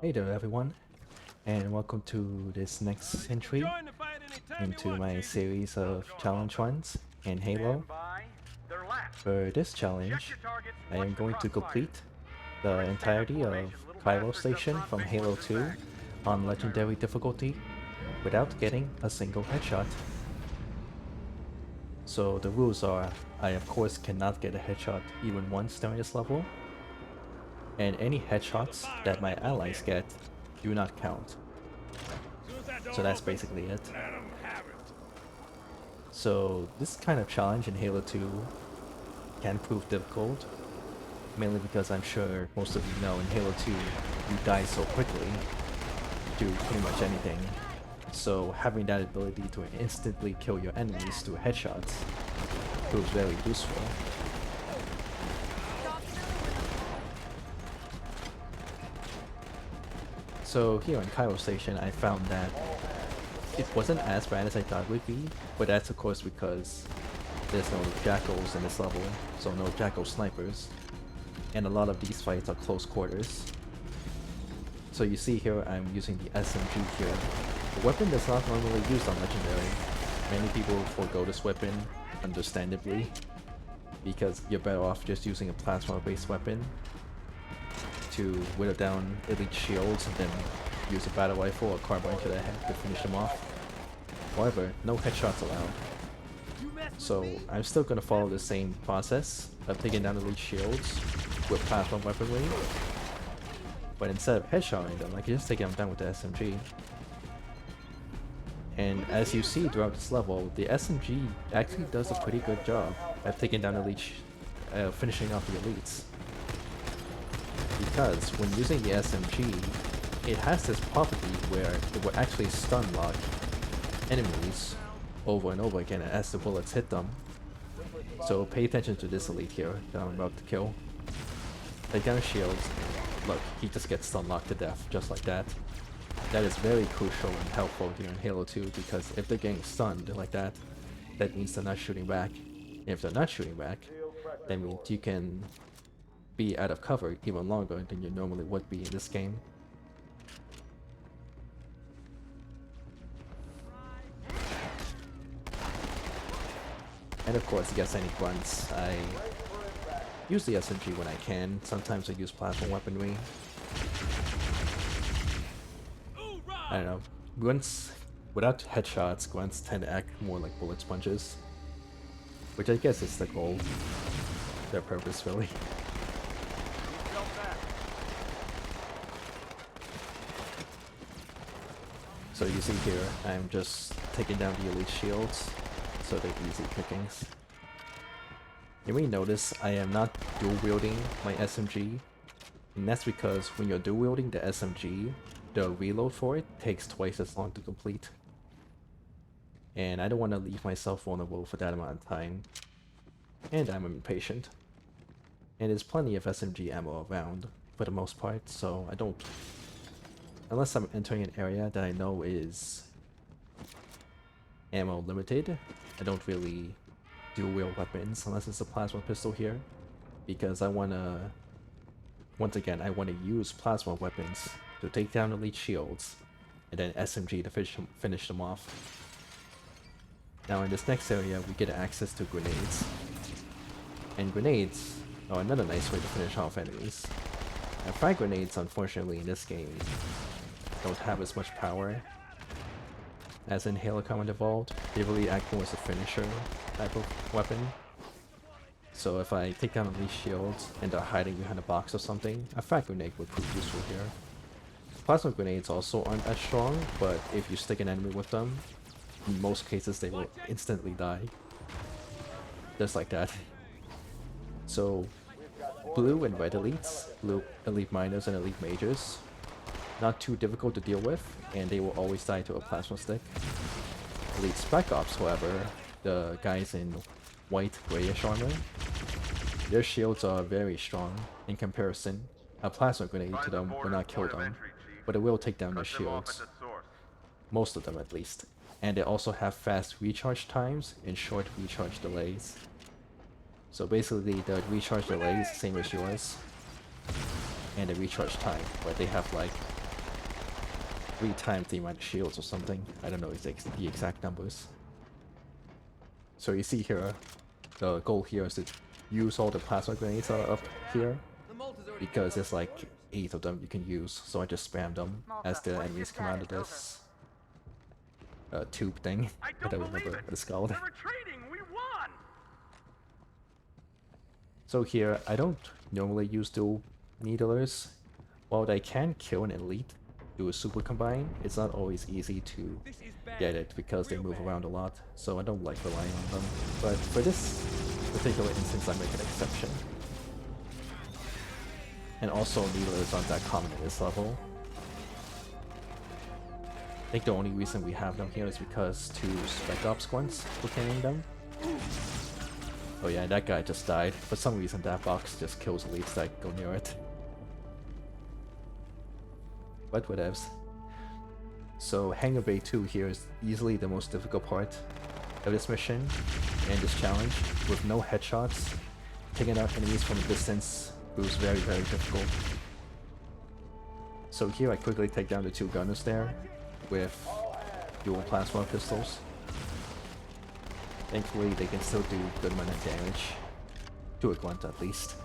Hey there everyone, and welcome to this next entry into my series of challenge runs in Halo. For this challenge, I am going to complete the entirety of Cairo Station from Halo 2 on Legendary difficulty without getting a single headshot. So the rules are, I of course cannot get a headshot even once during this level, and any headshots that my allies get do not count. So that's basically it. So this kind of challenge in Halo 2 can prove difficult, mainly because I'm sure most of you know in Halo 2 you die so quickly to pretty much anything. So having that ability to instantly kill your enemies through headshots proves very useful. So here in Cairo Station I found that it wasn't as bad as I thought it would be, but that's of course because there's no jackals in this level, so no jackal snipers, and a lot of these fights are close quarters. So you see here I'm using the SMG here. The weapon that's not normally used on Legendary. Many people forego this weapon, understandably, because you're better off just using a plasma based weapon to whittle down elite shields and then use a battle rifle or carbine to the head to finish them off. However, no headshots allowed. So I'm still gonna follow the same process of taking down elite shields with plasma weaponry, but instead of headshotting them, I can just take them down with the SMG. And as you see throughout this level, the SMG actually does a pretty good job at taking down finishing off the elites. Because when using the SMG, it has this property where it will actually stun lock enemies over and over again as the bullets hit them. So pay attention to this elite here that I'm about to kill. Take down shields. Look, he just gets stun locked to death just like that. That is very crucial and helpful here in Halo 2 because if they're getting stunned like that, that means they're not shooting back. And if they're not shooting back, that means you can be out of cover even longer than you normally would be in this game. And of course, against any grunts, I use the SMG when I can. Sometimes I use plasma weaponry. I don't know. Grunts, without headshots, grunts tend to act more like bullet sponges. Which I guess is the goal. Their purpose, really. So you see here, I'm just taking down the elite shields, so they're easy pickings. You may notice I am not dual wielding my SMG, and that's because when you're dual wielding the SMG, the reload for it takes twice as long to complete. And I don't want to leave myself vulnerable for that amount of time. And I'm impatient. And there's plenty of SMG ammo around, for the most part, so I don't... Unless I'm entering an area that I know is ammo limited, I don't really dual wield weapons unless it's a plasma pistol here. Because I wanna... Once again, I want to use plasma weapons to take down elite shields, and then SMG to finish them off. Now in this next area, we get access to grenades. And grenades are another nice way to finish off enemies. Now frag grenades, unfortunately, in this game don't have as much power as in Halo Combat Evolved. They really act more as a finisher type of weapon. So if I take down elite shields and they're hiding behind a box or something, a frag grenade would prove useful here. Plasma grenades also aren't as strong, but if you stick an enemy with them, in most cases they will instantly die. Just like that. So, blue and red elites, blue elite miners and elite majors, not too difficult to deal with, and they will always die to a plasma stick. Elite Spec Ops, however, the guys in white grayish armor, their shields are very strong in comparison. A plasma grenade to them will not kill them, but it will take down their shields. Most of them at least. And they also have fast recharge times and short recharge delays. So basically the recharge delay is the same as yours, and the recharge time, but they have like 3 times the amount of shields or something. I don't know the exact numbers. So you see here, the goal here is to use all the plasma grenades up here, because there's like 8 of them you can use, so I just spam them as the enemies come out of this tube thing. I don't remember what it's called. So here, I don't normally use dual needlers. While I can kill an elite, do a super combine, it's not always easy to get it because they move around a lot, so I don't like relying on them. But for this particular instance, I make an exception. And also, needlers aren't that common in this level. I think the only reason we have them here is because 2 Spec Ops squads were carrying them. Oh yeah, that guy just died. For some reason, that box just kills elites that go near it. But whatevs. So Hangar Bay 2 here is easily the most difficult part of this mission and this challenge. With no headshots, taking out enemies from a distance proves very, very difficult. So here I quickly take down the 2 gunners there with dual plasma pistols. Thankfully they can still do a good amount of damage, to a grunt at least.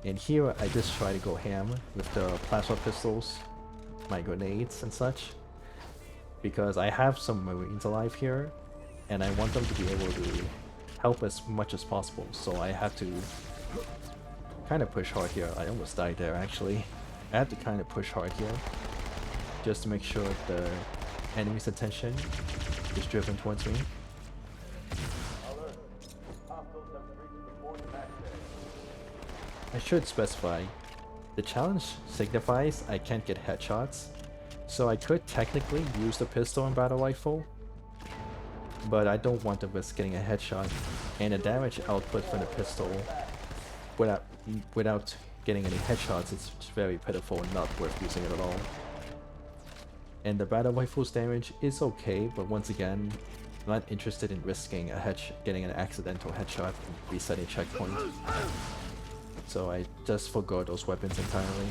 And here I just try to go ham with the plasma pistols, my grenades and such, because I have some Marines alive here, and I want them to be able to help as much as possible, so I have to kind of push hard here. I almost died there actually. I have to kind of push hard here, just to make sure the enemy's attention is driven towards me. I should specify, the challenge signifies I can't get headshots, so I could technically use the pistol and battle rifle, but I don't want to risk getting a headshot, and the damage output from the pistol without getting any headshots is very pitiful and not worth using it at all. And the battle rifle's damage is okay, but once again, I'm not interested in risking getting an accidental headshot and resetting checkpoint. So I just forgo those weapons entirely.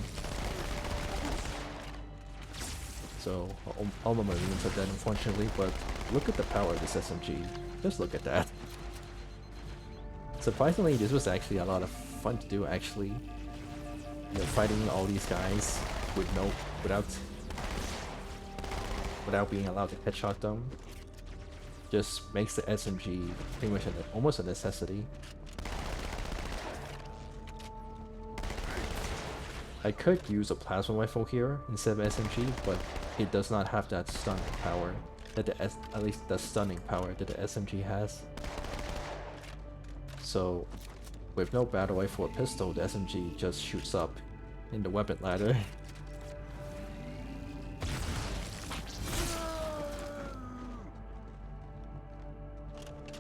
So all my Marines are dead unfortunately, but look at the power of this SMG. Just look at that. Surprisingly, this was actually a lot of fun to do actually. You know, fighting all these guys without being allowed to headshot them just makes the SMG pretty much almost a necessity. I could use a plasma rifle here instead of SMG, but it does not have that stunning power that at least the stunning power that the SMG has. So with no battle rifle or pistol, the SMG just shoots up in the weapon ladder.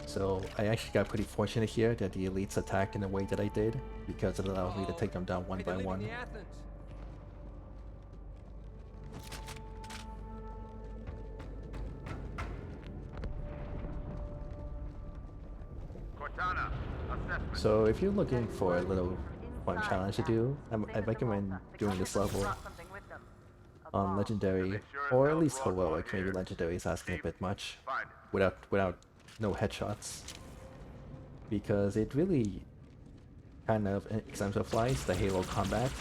So I actually got pretty fortunate here that the elites attacked in the way that I did, because it allows me to take them down one by one. So if you're looking for a little fun challenge to do, I recommend doing this level on Legendary, or at least Heroic. Maybe Legendary is asking a bit much, without no headshots, because it really kind of exemplifies the Halo combat,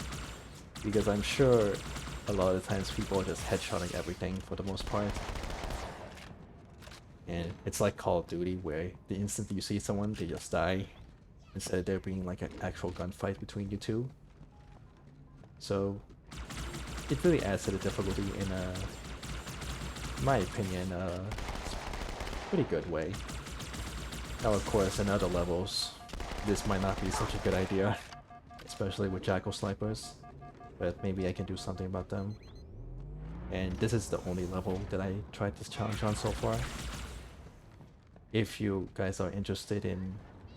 because I'm sure a lot of times people are just headshotting everything for the most part, and it's like Call of Duty where the instant you see someone they just die instead of there being like an actual gunfight between you two. So it really adds to the difficulty in my opinion, pretty good way. Now of course in other levels this might not be such a good idea, especially with Jackal snipers, but maybe I can do something about them. And this is the only level that I tried this challenge on so far. If you guys are interested in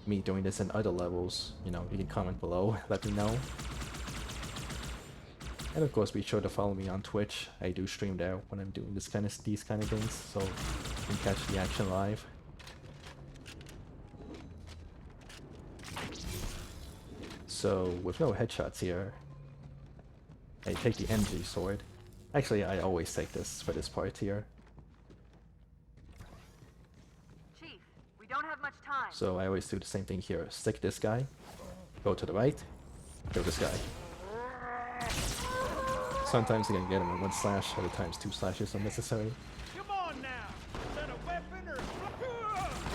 me doing this in other levels, you know, you can comment below, let me know. And of course be sure to follow me on Twitch. I do stream there when I'm doing these kind of things, so you can catch the action live. So with no headshots here, I take the energy sword Actually, I always take this for this part here. Chief, we don't have much time. So I always do the same thing here. Stick this guy, go to the right, kill this guy. Sometimes you can get him in 1 slash, other times 2 slashes are necessary. Come on now! Is that a weapon or...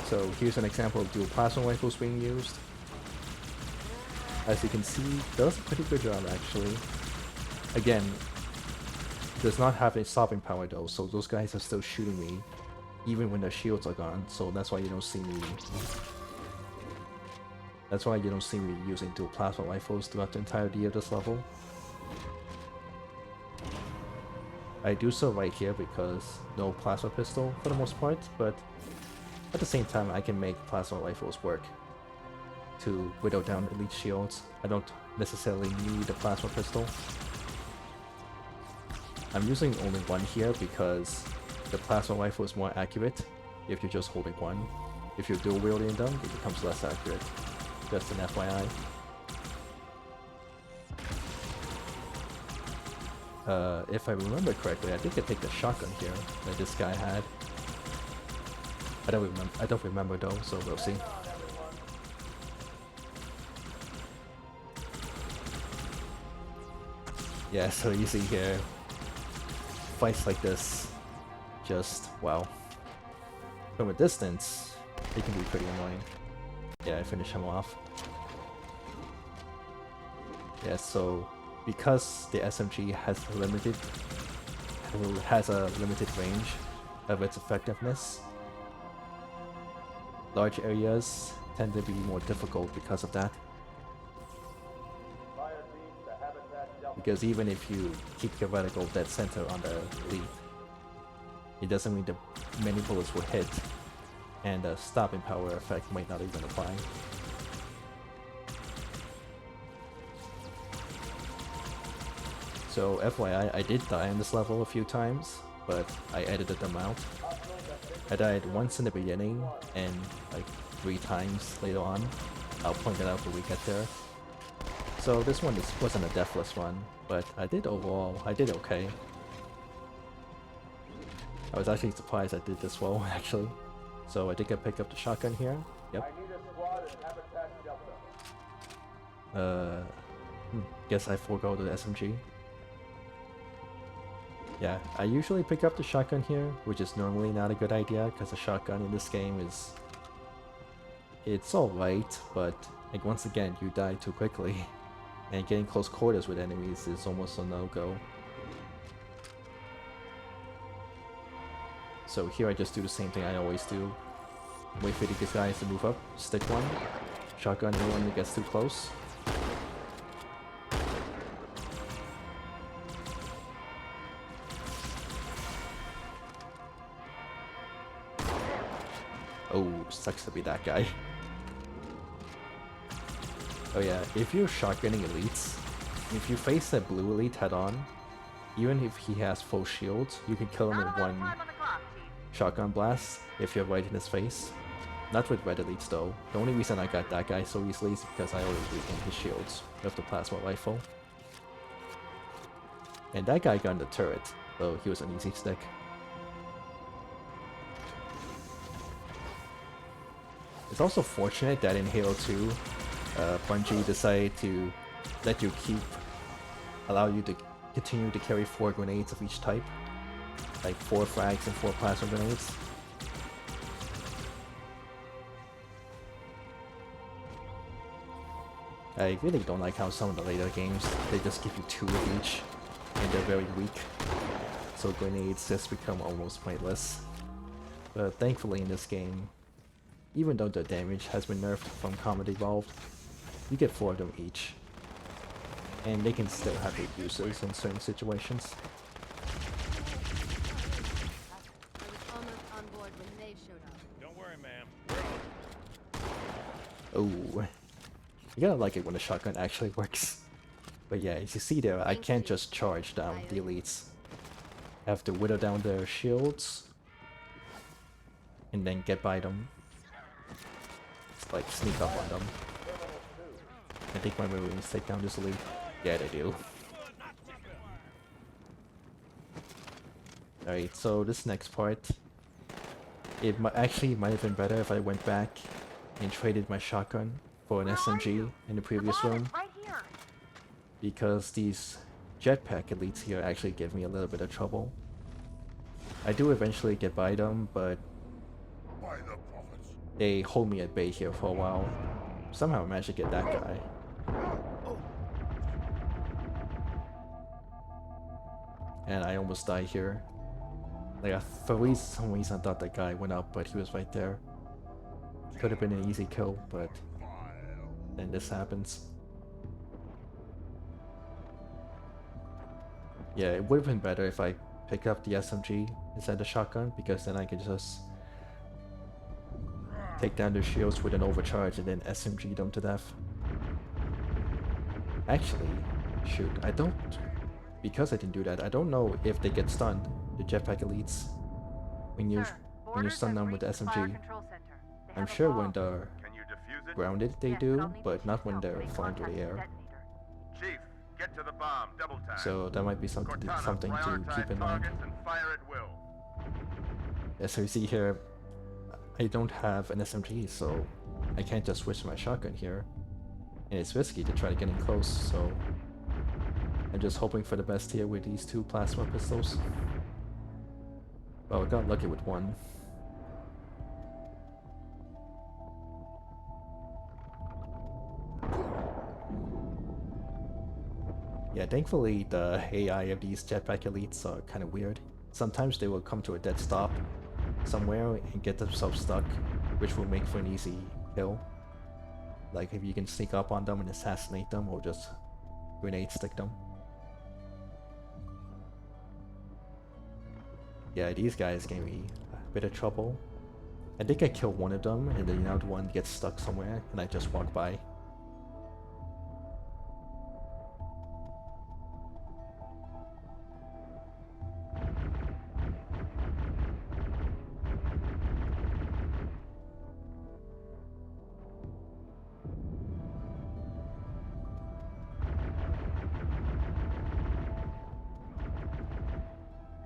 So here's an example of dual plasma rifles being used. As you can see, does a pretty good job actually. Again, does not have a stopping power though, so those guys are still shooting me even when their shields are gone, so that's why you don't see me. That's why you don't see me using dual plasma rifles throughout the entirety of this level. I do so right here because no plasma pistol for the most part, but at the same time I can make plasma rifles work to whittle down elite shields. I don't necessarily need a plasma pistol. I'm using only one here because the plasma rifle is more accurate if you're just holding one. If you're dual wielding them, it becomes less accurate. Just an FYI. If I remember correctly, I think I take the shotgun here that this guy had. I don't remember though, so we'll see. Yeah, so you see here, fights like this, just wow. From a distance, it can be pretty annoying. Yeah, I finish him off. Yeah, so because the SMG has a limited range of its effectiveness, large areas tend to be more difficult because of that. Because even if you keep your reticle dead center on the elite, it doesn't mean that many bullets will hit, and the stopping power effect might not even apply. So FYI, I did die in this level a few times, but I edited them out. I died once in the beginning, and like 3 times later on. I'll point it out when we get there. So this one wasn't a deathless one, but I did okay. I was actually surprised I did this well, actually. So I think I picked up the shotgun here. Yep. Guess I forego the SMG. Yeah, I usually pick up the shotgun here, which is normally not a good idea, because the shotgun in this game is... It's alright, but like once again, you die too quickly. And getting close quarters with enemies is almost a no-go. So here I just do the same thing I always do. Wait for these guys to move up, stick one, shotgun anyone who gets too close. Oh, sucks to be that guy. Oh yeah, if you're shotgunning elites, if you face that blue elite head on, even if he has full shields, you can kill him in one shotgun blast if you're right in his face. Not with red elites though. The only reason I got that guy so easily is because I always weakened his shields with the plasma rifle. And that guy got in the turret, though he was an easy stick. It's also fortunate that in Halo 2, Bungie decided to let you allow you to continue to carry 4 grenades of each type. Like 4 frags and 4 plasma grenades. I really don't like how some of the later games, they just give you 2 of each, and they're very weak. So grenades just become almost pointless. But thankfully in this game, even though the damage has been nerfed from Combat Evolved, you get 4 of them each. And they can still have their uses in certain situations. I was almost on board when they showed up. Don't worry, ma'am. Oh, you gotta like it when the shotgun actually works. But yeah, as you see there, I can't just charge down the elites. I have to whittle down their shields and then get by them. It's like sneak up on them. I think my Marines take down this elite. Yeah, they do. Alright, so this next part, it actually might have been better if I went back and traded my shotgun for an Where are SMG you? in the The previous bomb room, is right here. because these jetpack elites here actually give me a little bit of trouble. I do eventually get by them, but By the prophets. they hold me at bay here for a while. Somehow I managed to get that guy. And I almost died here. Like, for some reason I thought that guy went up, but he was right there. Could have been an easy kill, but then this happens. Yeah, it would have been better if I picked up the SMG instead of the shotgun, because then I could just take down their shields with an overcharge and then SMG them to death. Actually, shoot, I don't... Because I didn't do that, I don't know if they get stunned, the jetpack elites, when you Sir, stun them with the reached the fire SMG. control center. They I'm have a sure bomb. when they're Can you defuse it? grounded they Yes, do, I'll need but the not chief's when help they're getting flying through the contact with air. detonator. Chief, get to the bomb. Double time. So that might be Cortana, something to prioritize keep in mind. targets and fire at will. Yeah, so you see here, I don't have an SMG, so I can't just switch to my shotgun here. And it's risky to try to get in close, so I'm just hoping for the best here with these two plasma pistols. Well, I got lucky with one. Yeah, thankfully the AI of these jetpack elites are kind of weird. Sometimes they will come to a dead stop somewhere and get themselves stuck, which will make for an easy kill. Like if you can sneak up on them and assassinate them, or just grenade stick them. Yeah, these guys gave me a bit of trouble. I think I killed one of them, and then the other one gets stuck somewhere, and I just walk by.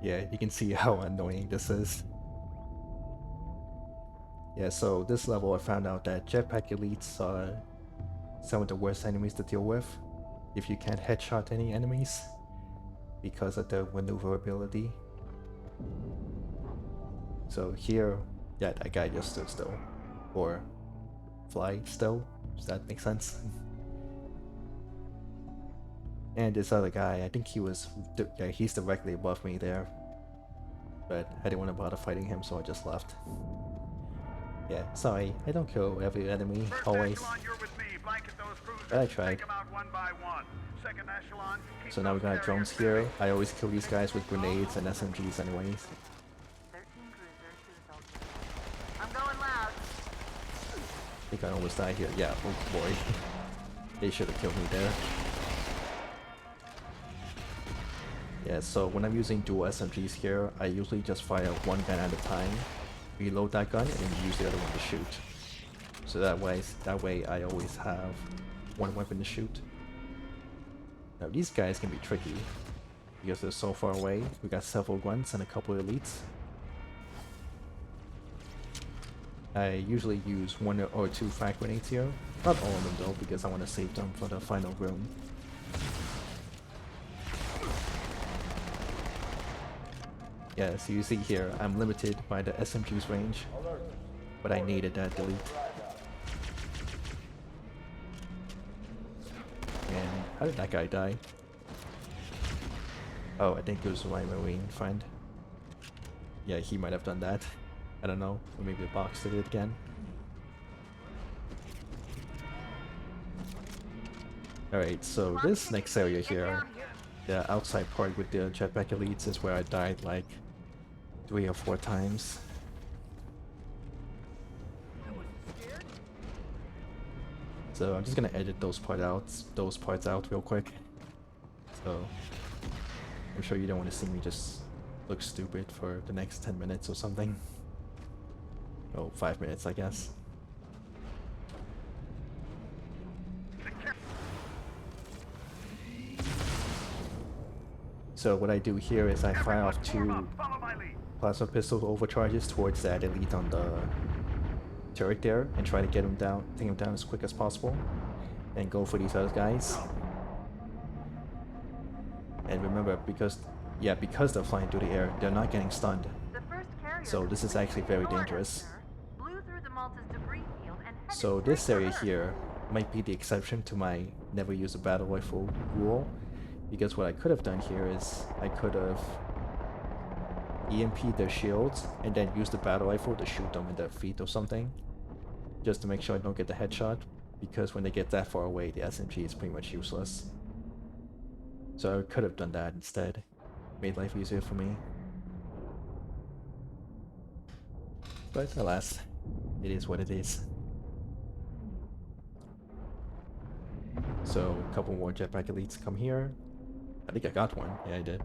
Yeah, you can see how annoying this is. Yeah, so this level I found out that jetpack elites are some of the worst enemies to deal with if you can't headshot any enemies because of their maneuverability. So here, yeah, that guy just stood still. Or fly still. Does that make sense? And this other guy, I think he was, yeah, he's directly above me there. But I didn't want to bother fighting him, so I just left. Yeah, sorry, I don't kill every enemy, First always. echelon, you're with me. Blanket those cruisers. But I tried. Take them out one by one. Second echelon, keep So now we those got drones carriers here. I always kill these guys with grenades and SMGs anyways. 13 cruisers to the Sultan. I'm going loud. I think I almost died here. Yeah, oh boy. They should have killed me there. Yeah, so when I'm using dual SMGs here, I usually just fire one gun at a time, reload that gun, and then use the other one to shoot. So that way I always have one weapon to shoot. Now these guys can be tricky, because they're so far away. We got several grunts and a couple of elites. I usually use one or two frag grenades here. Not all of them though, because I want to save them for the final room. Yeah, so you see here, I'm limited by the SMG's range, but I needed that delete. And how did that guy die? Oh, I think it was my marine friend. Yeah, he might have done that. I don't know, or maybe the box did it again. Alright, so this next area here, the outside part with the jetpack elites, is where I died like 3 or 4 times. So I'm just gonna edit those parts out real quick. So I'm sure you don't want to see me just look stupid for the next 10 minutes or something. Oh, 5 minutes, I guess. So what I do here is I fire off 2 plasma pistol overcharges towards that elite on the turret there and try to get him down, take him down as quick as possible, and go for these other guys. And remember, because they're flying through the air, they're not getting stunned. The first carrier So this is actually very dangerous. blew through the Malta's debris field and headed So straight this for area Earth. here might be the exception to my never use a battle rifle rule, because what I could have done here is I could have EMP'd their shields and then used the battle rifle to shoot them in the feet or something, just to make sure I don't get the headshot, because when they get that far away, the SMG is pretty much useless. So I could have done that instead. Made life easier for me. But alas, it is what it is. So a couple more jetpack elites come here. I think I got one. Yeah, I did.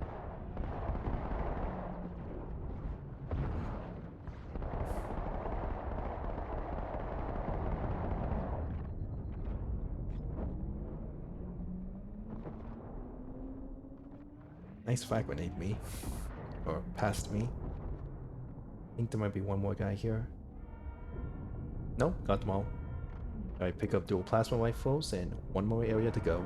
Nice frag grenade me. Or past me. I think there might be one more guy here. No, got them all. Alright, pick up dual plasma rifles and one more area to go.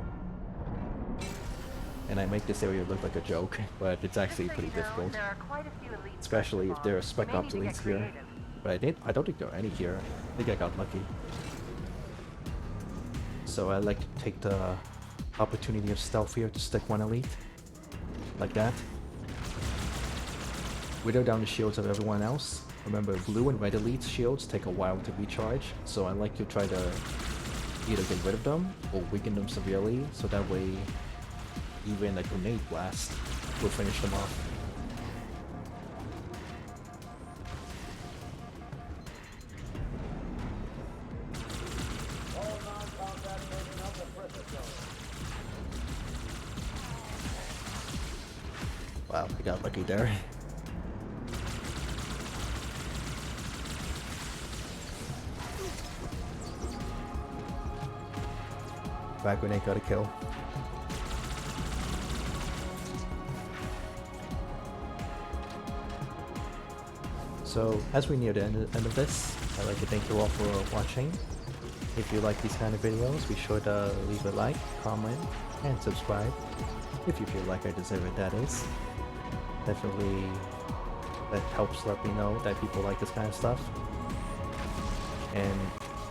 And I make this area look like a joke, but it's actually pretty difficult. There are quite a few elites Especially if there are spec ops You may need to elites get here. creative. But I don't think there are any here. I think I got lucky. So I like to take the opportunity of stealth here to stick one elite. Like that. Whittle down the shields of everyone else. Remember, blue and red elite shields take a while to recharge, so I like to try to either get rid of them or weaken them severely, so that way even a grenade blast will finish them off. Wow, I got lucky there. Frag grenade got a kill. So, as we near the end of this, I'd like to thank you all for watching. If you like these kind of videos, be sure to leave a like, comment, and subscribe. If you feel like I deserve it, that is. Definitely, that helps let me know that people like this kind of stuff. And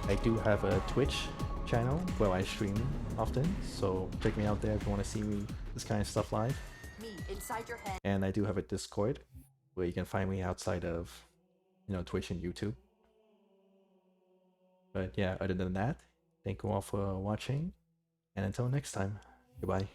I do have a Twitch channel where I stream often, so check me out there if you want to see me this kind of stuff live. Me inside your head. And I do have a Discord where you can find me outside of, Twitch and YouTube. But yeah, other than that, thank you all for watching, and until next time, goodbye.